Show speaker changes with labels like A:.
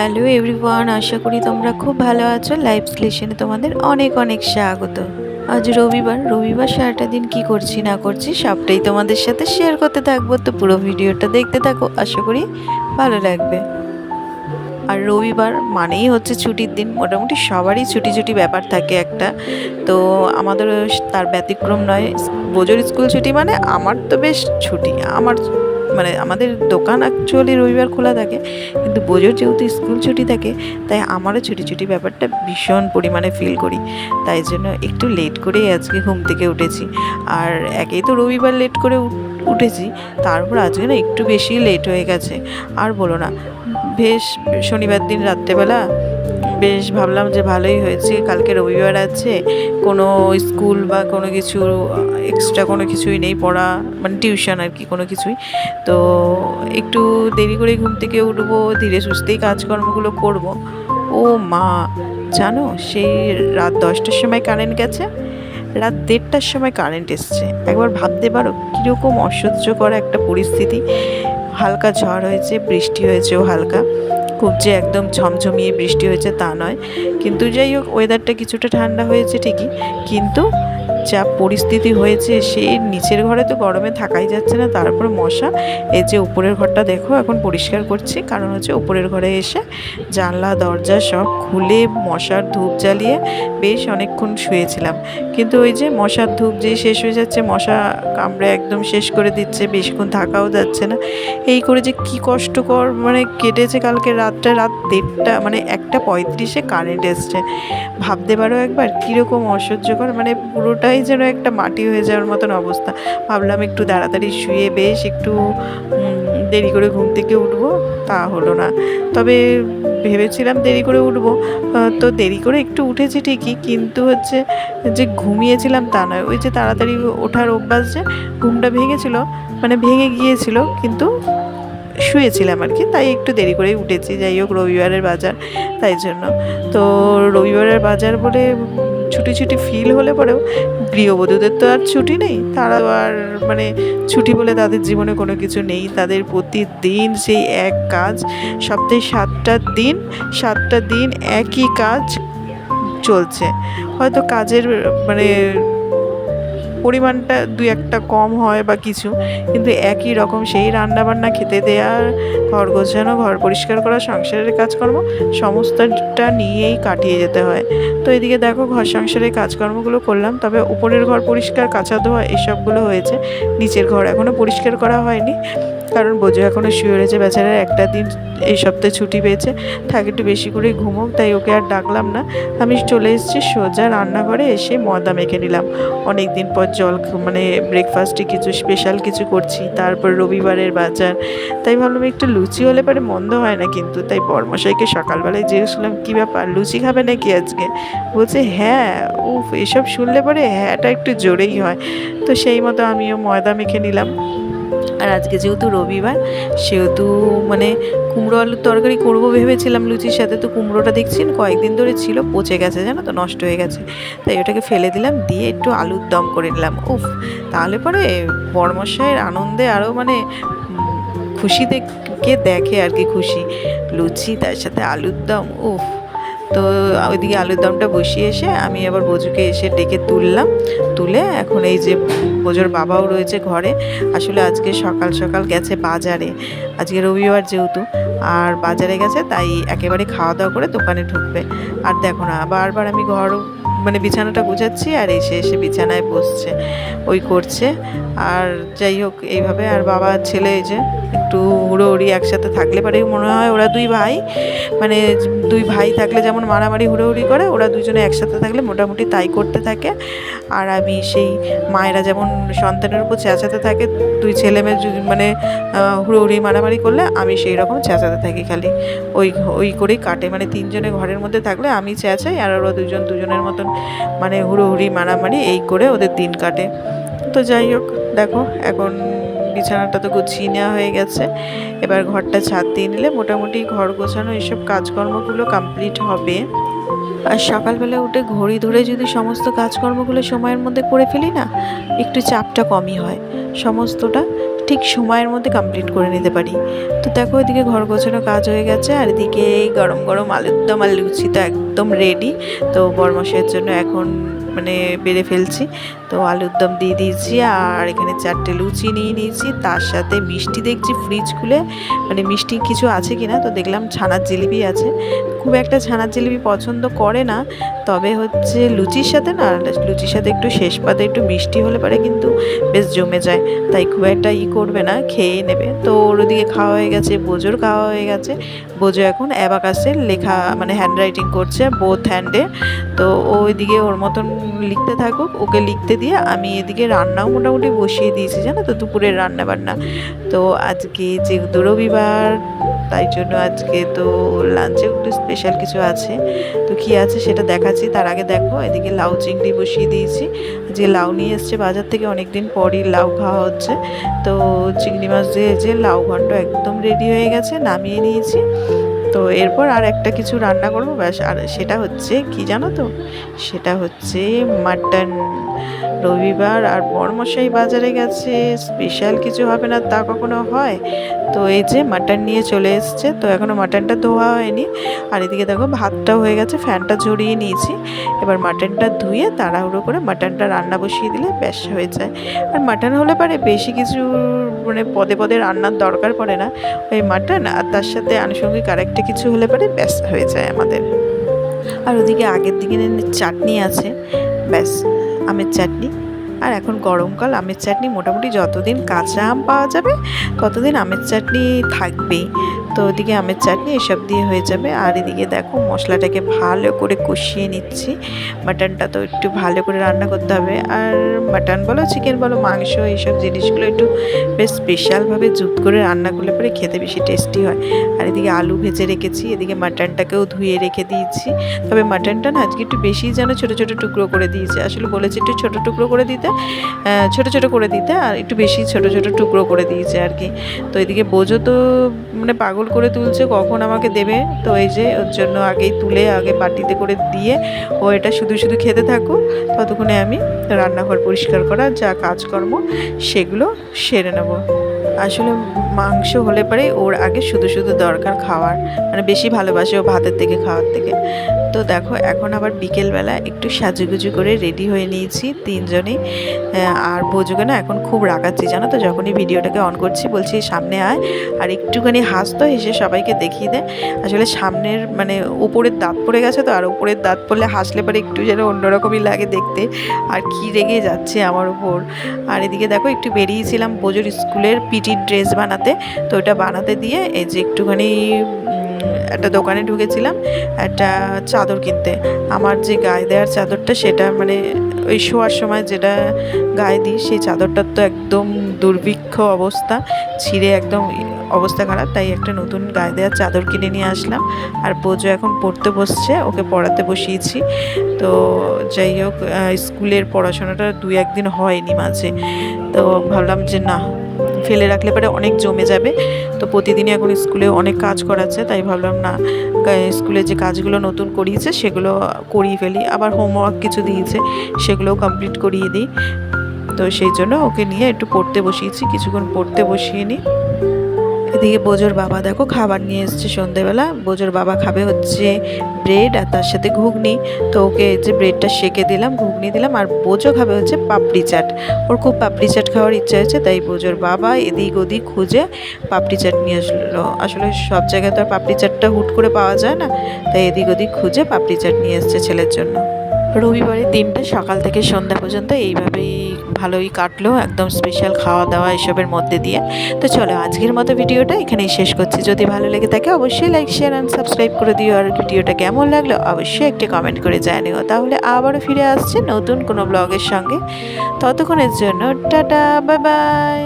A: Hello everyone, আশা করি তোমরা খুব ভালো আছো। লাইভ স্লেশনে তোমাদের অনেক অনেক স্বাগত। আজ রবিবার সারাটা দিন কি করছি না করছি সবটাই তোমাদের সাথে শেয়ার করতে থাকবো। তো পুরো ভিডিওটা দেখতে থাকো, আশা করি ভালো লাগবে। আর রবিবার মানেই হচ্ছে ছুটির দিন, মোটামুটি সবারই ছুটি ছুটি ব্যাপার থাকে একটা। তো আমাদেরও তার ব্যতিক্রম নয়। বোজোর স্কুল ছুটি মানে আমার তো বেশ ছুটি। মানে আমাদের দোকান অ্যাকচুয়ালি রবিবার খোলা থাকে, কিন্তু বোজোর যেহেতু স্কুল ছুটি থাকে তাই আমারও ছুটি ছুটি ব্যাপারটা ভীষণ পরিমাণে ফিল করি। তাই জন্য একটু লেট করেই আজকে ঘুম থেকে উঠেছি। আর একেই তো রবিবার লেট করে উঠেছি, তারপর আজকে না একটু বেশি লেট হয়ে গেছে। আর বলো না, বেশ শনিবার দিন রাত্রেবেলা বেশ ভাবলাম যে ভালোই হয়েছে, কালকে রবিবার আছে, কোনো স্কুল বা কোনো কিছু এক্সট্রা কোনো কিছুই নেই, পড়া মানে টিউশন আর কি কোনো কিছুই। তো একটু দেরি করে ঘুম থেকে উঠবো, ধীরে সুস্থেই কাজকর্মগুলো করব। ও মা, জানো সেই রাত 10টার সময় কারেন্ট গেছে, রাত 1:30টার সময় কারেন্ট এসছে। একবার ভাবতে পারো কীরকম অসহ্যকর একটা পরিস্থিতি। হালকা ঝড় হয়েছে, বৃষ্টি হয়েছেও হালকা, খুব যে একদম ঝমঝমিয়ে বৃষ্টি হয়েছে তা নয়। কিন্তু যাই হোক, ওয়েদারটা কিছুটা ঠান্ডা হয়েছে ঠিকই, কিন্তু যা পরিস্থিতি হয়েছে, সে নিচের ঘরে তো গরমে থাকাই যাচ্ছে না, তারপর মশা। এই যে উপরের ঘরটা দেখো এখন পরিষ্কার করছি, কারণ হচ্ছে উপরের ঘরে এসে জানলা দরজা সব খুলে মশার ধূপ জ্বালিয়ে বেশ অনেকক্ষণ শুয়েছিলাম। কিন্তু ওই যে মশার ধূপ যেই শেষ হয়ে যাচ্ছে, মশা কামড়ে একদম শেষ করে দিচ্ছে, বেশিক্ষণ থাকাও যাচ্ছে না। এই করে যে কি কষ্টকর মানে কেটেছে কালকে রাতটা। রাত 1:30 মানে 1:35 কারেন্ট এসছে। ভাবতে পারো একবার কীরকম অসহ্যকর, মানে পুরোটাই যেন একটা মাটি হয়ে যাওয়ার মতন অবস্থা। ভাবলাম একটু তাড়াতাড়ি শুয়ে বেশ একটু দেরি করে ঘুম থেকে উঠবো, তা হলো না। তবে ভেবেছিলাম দেরি করে উঠবো, তো দেরি করে একটু উঠেছি ঠিকই, কিন্তু হচ্ছে যে ঘুমিয়েছিলাম তা নয়। ওই যে তাড়াতাড়ি ওঠার অভ্যাস, যে ঘুমটা ভেঙেছিল, মানে ভেঙে গিয়েছিল, কিন্তু শুয়েছিলাম আর কি, তাই একটু দেরি করেই উঠেছি। যাই হোক, রবিবারের বাজার, তাই জন্য। তো রবিবারের বাজার বলে ছুটি ছুটি ফিল হলে পরেও গৃহবধূদের তো আর ছুটি নেই, তারা আর মানে ছুটি বলে তাদের জীবনে কোনো কিছু নেই। তাদের প্রতিদিন সেই এক কাজ, সপ্তাহে 7টা দিন একই কাজ চলছে। হয়তো কাজের মানে পরিমাণটা 2-1টা কম হয় বা কিছু, কিন্তু একই রকম সেই রান্নাবান্না, খেতে দেওয়ার, ঘর গোছানো, ঘর পরিষ্কার করা, সংসারের কাজকর্ম সমস্তটা নিয়েই কাটিয়ে যেতে হয়। তো এদিকে দেখো ঘর সংসারের কাজকর্মগুলো করলাম, তবে উপরের ঘর পরিষ্কার, কাচা ধোয়া এসবগুলো হয়েছে। নিচের ঘর এখনও পরিষ্কার করা হয়নি, কারণ বোঝো এখনও শুয়ে রয়েছে বেচারা। একটা দিন এই সপ্তাহে ছুটি পেয়েছে, থাক একটু বেশি করে ঘুমোক, তাই ওকে আর ডাকলাম না। আমি চলে এসেছি সোজা রান্নাঘরে, এসে ময়দা মেখে নিলাম। অনেক দিন পর মানে ব্রেকফাস্টে কিছু স্পেশাল কিছু করছি, তারপর রবিবারের বাজার, তাই ভাবলাম একটু লুচি হলে পরে মন্দ হয় না কিন্তু। তাই বরমশাইকে সকালবেলায় জিজ্ঞেসলাম কী ব্যাপার, লুচি খাবে নাকি আজকে? বলছে হ্যাঁ। উফ, এসব শুনলে পরে হ্যাঁটা একটু জোরেই হয়। তো সেই মতো আমিও ময়দা মেখে নিলাম। আর আজকে যেহেতু রবিবার, সেহেতু মানে কুমড়ো আলুর তরকারি করবো ভেবেছিলাম লুচির সাথে। তো কুমড়োটা দেখছি কয়েকদিন ধরে ছিল, পচে গেছে, জানো তো, নষ্ট হয়ে গেছে। তাই ওটাকে ফেলে দিলাম, দিয়ে একটু আলুর দম করে নিলাম। উফ, তাহলে পরে বরমশাইয়ের আনন্দে আরও মানে খুশিতে কে দেখে আর কি, খুশি। লুচি তার সাথে আলুর দম, উফ। তো ওইদিকে আলুর দমটা বসিয়ে এসে আমি আবার বোজুকে এসে ডেকে তুলে এখন এই যে বোজোর বাবাও রয়েছে ঘরে। আসলে আজকে সকাল সকাল গেছে বাজারে, আজকে রবিবার যেহেতু, আর বাজারে গেছে, তাই একেবারে খাওয়া দাওয়া করে দোকানে ঢুকবে। আর দেখো না, বারবার আমি মানে বিছানাটা গুছাচ্ছি আর এসে বিছানায় বসছে, ওই করছে। আর যাই হোক এইভাবে, আর বাবা ছেলে এই যে একটু হুড়োহুড়ি একসাথে থাকলে পরে মনে হয় ওরা দুই ভাই, মানে দুই ভাই থাকলে যেমন মারামারি হুড়োহুড়ি করে, ওরা দুজনে একসাথে থাকলে মোটামুটি তাই করতে থাকে। আর আমি সেই মায়েরা যেমন সন্তানের উপর চেঁচাতে থাকে, দুই ছেলে মেয়ে মানে হুড়োহুড়ি মারামারি করলে আমি সেই রকম চেঁচাতে থাকি খালি। ওই করেই কাটে, মানে তিনজনে ঘরের মধ্যে থাকলে আমি চেঁচাই, আর ওরা দুজনের মতন মানে হুড়োহুড়ি মারামারি এই করে ওদের দিন কাটে। তো যাই হোক, দেখো এখন বিছানাটা তো গুছিয়ে নেওয়া হয়ে গেছে, এবার ঘরটা ছাদ দিয়ে নিলে মোটামুটি ঘর গোছানো এসব কাজকর্মগুলো কমপ্লিট হবে। আর সকালবেলা উঠে ঘড়ি ধরে যদি সমস্ত কাজকর্মগুলো সময়ের মধ্যে করে ফেলি না, একটু চাপটা কমই হয়, সমস্তটা ঠিক সময়ের মধ্যে কমপ্লিট করে নিতে পারি। তো দেখো এদিকে ঘর গোছানো কাজ হয়ে গেছে, আর এদিকে এই গরম গরম আলুর দম আর লুচি তো একদম রেডি। তো বরমশাইয়ের জন্য এখন মানে বেড়ে ফেলছি। তো আলুর দম দিয়ে দিয়েছি, আর এখানে 4টে লুচি নিয়ে নিয়েছি, তার সাথে মিষ্টি দেখছি ফ্রিজ খুলে, মানে মিষ্টি কিছু আছে কিনা, তো দেখলাম ছানার জিলিপি আছে। খুব একটা ছানার জিলিপি পছন্দ করে না, তবে হচ্ছে লুচির সাথে না, লুচির সাথে একটু শেষ পাতে একটু মিষ্টি হলে পারে কিন্তু বেশ জমে যায়, তাই খুব একটা করবে না, খেয়ে নেবে। তো ওর ওদিকে খাওয়া হয়ে গেছে, বোজোর খাওয়া হয়ে গেছে। বোজো এখন অ্যাবাকাসের লেখা মানে হ্যান্ড রাইটিং করছে বোথ হ্যান্ডে। তো ও ওইদিকে ওর মতন লিখতে থাকুক, ওকে লিখতে দিয়ে আমি এদিকে রান্নাও মোটামুটি বসিয়ে দিয়েছি, জানো তো, দুপুরের রান্না বান্না। তো আজকে যেহেতু রবিবার, তাই জন্য আজকে তো লাঞ্চে একটু স্পেশাল কিছু আছে। তো কী আছে সেটা দেখাচ্ছি, তার আগে দেখো এদিকে লাউ চিংড়ি বসিয়ে দিয়েছি। যে লাউ নিয়ে এসছে বাজার থেকে, অনেক দিন পরই লাউ খাওয়া হচ্ছে। তো চিংড়ি মাছ দিয়ে যে লাউ ঘন্ট একদম রেডি হয়ে গেছে, নামিয়ে নিয়েছি। তো এরপর আর একটা কিছু রান্না করবো ব্যাস, আর সেটা হচ্ছে কি জানো তো, সেটা হচ্ছে মাটন। রবিবার আর বরমশাই বাজারে গেছে, স্পেশাল কিছু হবে না তা কখনো হয়? তো এই যে মাটন নিয়ে চলে এসছে, তো এখনও মাটনটা ধোয়া হয়নি। আর এদিকে দেখো ভাতটাও হয়ে গেছে, ফ্যানটা ঝরিয়ে নিয়েছি। এবার মাটনটা ধুয়ে তাড়াহুড়ো করে মাটনটা রান্না বসিয়ে দিলে ব্যাস হয়ে যায়। আর মাটন হলে পারে বেশি কিছু মানে পদে পদে রান্নার দরকার পড়ে না, ওই মাটন আর তার সাথে আনুষঙ্গিক আরেকটা কিছু হলে পারে ব্যাস হয়ে যায় আমাদের। আর ওদিকে আগের দিকে চাটনি আছে, ব্যাস আমের চাটনি। আর এখন গরমকাল, আমের চাটনি মোটামুটি যতদিন কাঁচা আম পাওয়া যাবে ততদিন আমের চাটনি থাকবেই। তো ওদিকে আমের চাটনি এসব দিয়ে হয়ে যাবে। আর এদিকে দেখো মশলাটাকে ভালো করে কষিয়ে নিচ্ছি। মাটনটা তো একটু ভালো করে রান্না করতে হবে, আর মাটন বলো চিকেন বলো মাংস, এইসব জিনিসগুলো একটু বেশ স্পেশালভাবে জুত করে রান্না করলে পরে খেতে বেশি টেস্টি হয়। আর এদিকে আলু ভেজে রেখেছি, এদিকে মাটনটাকেও ধুয়ে রেখে দিয়েছি। তবে মাটনটা না আজকে একটু বেশি যেন ছোটো ছোটো টুকরো করে দিয়েছে, আসলে বলেছে একটু ছোটো টুকরো করে দিতে, ছোটো ছোটো করে দিতে, আর একটু বেশি ছোটো ছোটো টুকরো করে দিয়েছে আর কি। তো এদিকে বোঝো তো মানে পাগল করে তুলছে কখন আমাকে দেবে। তো এই যে ওর জন্য আগেই তুলে আগে বাটিতে করে দিয়ে ও এটা শুধু শুধু খেতে থাকুক, ততক্ষণে আমি রান্নাঘর পরিষ্কার করা যা কাজকর্ম সেগুলো সেরে নেব। আসলে মাংস হলে পরে ওর আগে শুধু শুধু দরকার খাওয়ার, মানে বেশি ভালোবাসে ও ভাতের থেকে খাওয়ার থেকে। তো দেখো এখন আবার বিকেলবেলা একটু সাজুগুজু করে রেডি হয়ে নিয়েছি তিনজনেই। আর বোঝোকে না এখন খুব রাগাচ্ছি, জানো তো, যখনই ভিডিওটাকে অন করছি বলছি সামনে আয় আর একটুখানি হাসতো, হেসে সবাইকে দেখিয়ে দেয়। আসলে সামনের মানে উপরের দাঁত পড়ে গেছে তো, আর উপরের দাঁত পড়লে হাসলে পরে একটু যেন অন্যরকমই লাগে দেখতে। আর কি রেগে যাচ্ছে আমার উপর। আর এদিকে দেখো একটু বেরিয়েছিলাম বোঝোর স্কুলের পিটির ড্রেস বানাতে। তো ওটা বানাতে দিয়ে এই যে একটুখানি একটা দোকানে ঢুকেছিলাম একটা চাদর কিনতে। আমার যে গায়ে দেওয়ার চাদরটা সেটা মানে ওই শোয়ার সময় যেটা গায়ে দিই, সেই চাদরটার তো একদম দুর্ভিক্ষ অবস্থা, ছিঁড়ে একদম অবস্থা খারাপ, তাই একটা নতুন গায়ে দেওয়ার চাদর কিনে নিয়ে আসলাম। আর বোঝো এখন পড়তে বসছে, ওকে পড়াতে বসিয়েছি। তো যাই হোক স্কুলের পড়াশোনাটা 2-1 দিন হয়নি মাঝে, তো ভাবলাম যে না ফেলে রাখলে পরে অনেক জমে যাবে। তো প্রতিদিনই এখন স্কুলে অনেক কাজ করাচ্ছে, তাই ভাবলাম না স্কুলে যে কাজগুলো নতুন করিয়েছে সেগুলো করিয়ে ফেলি, আবার হোমওয়ার্ক কিছু দিয়েছে সেগুলোও কমপ্লিট করিয়ে দিই। তো সেই জন্য ওকে নিয়ে একটু পড়তে বসিয়েছি, কিছুক্ষণ পড়তে বসিয়ে নিই। এদিকে বোজোর বাবা দেখো খাবার নিয়ে এসছে সন্ধেবেলা। বোজোর বাবা খাবে হচ্ছে ব্রেড আর তার সাথে ঘুগনি। তো ওকে যে ব্রেডটা সেঁকে দিলাম, ঘুগনি দিলাম, আর বোজো খাবে হচ্ছে পাপড়ি চাট। ওর খুব পাপড়ি চাট খাওয়ার ইচ্ছা হয়েছে, তাই বোজোর বাবা এদিক ওদিক খুঁজে পাপড়ি চাট নিয়ে আসলো। আসলে সব জায়গায় তো আর পাপড়ি চাটটা হুট করে পাওয়া যায় না, তাই এদিক ওদিক খুঁজে পাপড়ি চাট নিয়ে এসছে ছেলের জন্য। রবিবারের দিনটা সকাল থেকে সন্ধ্যা পর্যন্ত এইভাবেই ভালোই কাটলো, একদম স্পেশাল খাওয়া দাওয়া এসবের মধ্যে দিয়ে। তো চলো আজকের মতো ভিডিওটা এখানেই শেষ করছি। যদি ভালো লেগে থাকে অবশ্যই লাইক শেয়ার অ্যান্ড সাবস্ক্রাইব করে দিও, আর ভিডিওটা কেমন লাগলো অবশ্যই একটি কমেন্ট করে জানিও। তাহলে আবারও ফিরে আসছে নতুন কোনো ব্লগের সঙ্গে, ততক্ষণের জন্য টাটা, বাই বাই।